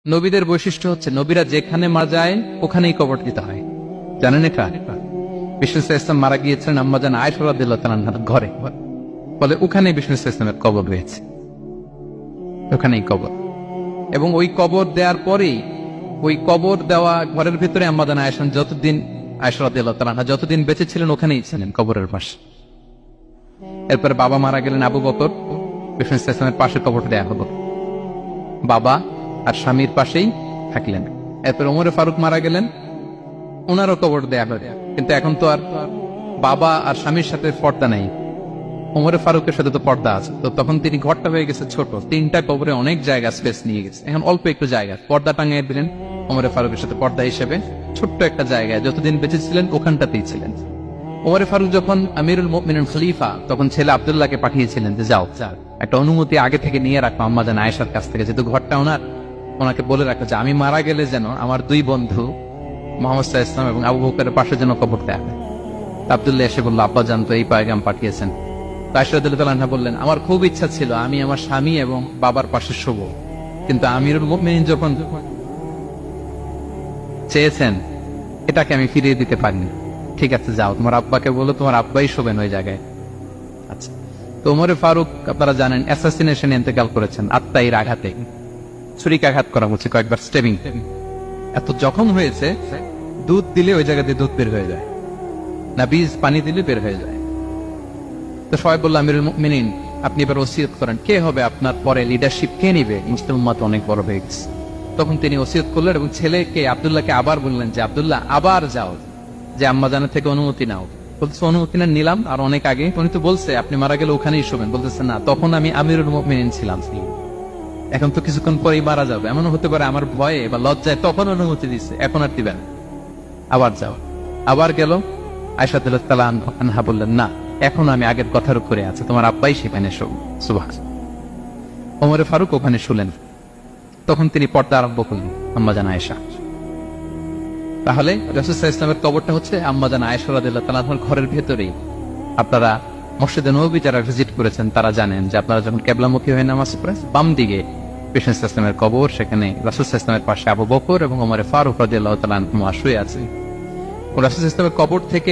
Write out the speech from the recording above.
নবীদের বৈশিষ্ট্য হচ্ছে নবীরা যেখানে মারা যায় ওখানেই কবর দিতে হয়। জানেন এটা? বিষ্ণু ইসলাম মারা গিয়েছিলেন আম্মাজান আয়েশা রাদিয়াল্লাহু তাআলা আনহার ঘরে, বলে ওখানে বিষ্ণু ইসলামের কবর রয়েছে, ওখানেই কবর। এবং ওই কবর দেওয়ার পরেই ওই কবর দেওয়া ঘরের ভিতরে আম্মাজান আয়েশা যতদিন আয়েশা রাদিয়াল্লাহু তাআলা আনহা যতদিন বেঁচে ছিলেন ওখানেই ছিলেন কবরের পাশে। এরপরে বাবা মারা গেলেন আবু বকর, বিষ্ণু ইসলামের পাশে কবর দেয়া হলো, বাবা আর স্বামীর পাশেই থাকলেন। এরপর ওমরে ফারুক মারা গেলেন, ওনারও কবর দেয়া হলো। কিন্তু এখন তো আর বাবা আর স্বামীর সাথে পর্দা নেই, ওমরে ফারুকের সাথে তো পর্দা আছে। তো তখন তিনি ঘরটা হয়ে গেছে ছোট, তিনটা কবরে অনেক জায়গা স্পেস নিয়ে গেছে, এখন অল্প একটু জায়গা পর্দা টাঙিয়ে দিলেন ওমরে ফারুকের সাথে পর্দা হিসেবে ছোট্ট একটা জায়গায়, যতদিন বেঁচে ছিলেন ওখানটাতেই ছিলেন। ওমরে ফারুক যখন আমিরুল মুমিনিন খলিফা, তখন ছেলে আব্দুল্লাহকে পাঠিয়েছিলেন যে যাও একটা অনুমতি আগে থেকে নিয়ে রাখো আম্মাজান আয়েশার কাছ থেকে, যেহেতু ঘরটা ওনার, ওনাকে বলে রাখো যে আমি মারা গেলে যেন আমার দুই বন্ধু মুহাম্মদ সাল্লাল্লাহু আলাইহি ওয়াসাল্লাম এবং আবু বকরের পাশে যেন কবর দেয়া হয়। আব্দুল্লাহ এসে বলল, আব্বা জান তো এই পয়গাম পাঠিয়েছেন। আয়েশা রাদিয়াল্লাহু তাআলা বললেন, আমার খুব ইচ্ছা ছিল আমি আমার স্বামী এবং বাবার পাশে শোব, কিন্তু আমিরুল মুমিনিন যখন চেয়েছেন এটাকে আমি ফিরিয়ে দিতে পারিনি। ঠিক আছে যাও, তোমার আব্বাকে বলো তোমার আব্বাই শোবেন ওই জায়গায়। আচ্ছা, তো ওমরে ফারুক আপনারা জানেন অ্যাসাসিনেশনে ইন্তেকাল করেছেন, আত্মাইর আঘাতে, ছুরিকাঘাত করা হচ্ছে, কয়েকবার স্টেবিং। এত জখম হয়েছে, দুধ দিলে ওই জায়গা দিয়ে দুধ বের হয়ে যায় না, বীজ পানি দিলে বের হয়ে যায়। তো সবাই বলল, আমিরুল মুমিনিন আপনি এবার ওসিয়ত করেন, কে হবে আপনার পরে লিডারশিপ, কে নিবে, মুসলিম উম্মাত অনেক বড় হয়ে গেছে। তখন তিনি ওসিয়ত করলেন এবং ছেলেকে আব্দুল্লাহকে আবার বললেন যে আব্দুল্লাহ আবার যাও, যে আম্মাজানের থেকে অনুমতি নাও। বলছে অনুমতি না নিলাম আর অনেক আগে, উনি তো বলছে আপনি মারা গেলে ওখানেই শোবেন। বলতেছে না, তখন আমি আমিরুল মুমিনিন ছিলাম, এখন তো কিছুক্ষণ পরেই মারা যাবে, এমনও হতে পারে আমার ভয়ে বা লজ্জায় তখন অনুমতি দিচ্ছে, এখন আর দিবেন, আবার যাও। আবার গেল, আয়েশা রাদিয়াল্লাহু তাআলা আনহা বললেন, না এখন আমি আগের কথার উপরে আছে, তোমার আব্বাই সেখানে শোক। সুবহানাল্লাহ। ওমরে ফারুক ওখানে শুলেন, তখন তিনি পর্দা আরম্ভ করলেন আম্মাজান আয়েশা। তাহলে রাসূল সাল্লাল্লাহু আলাইহি ওয়াসাল্লামের কবরটা হচ্ছে আম্মাজান আয়েশা রাদিয়াল্লাহু তাআলা আনহার ঘরের ভেতরেই। আপনারা মসজিদে নববী যারা ভিজিট করেছেন তারা জানেন যে আপনারা যখন কিবলামুখী হয়ে নামাজ পড়েন, বাম দিকে বিষ্ণু ইসলামের কবর, সেখানে রাসূল সাল্লাল্লাহু আলাইহি ওয়াসাল্লামের পাশে আবু বকর এবং ওমর ফারুক রাদিয়াল্লাহু তাআলা আনহু শুয়ে আছেন। রাসূল সাল্লাল্লাহু আলাইহি ওয়াসাল্লামের কবর থেকে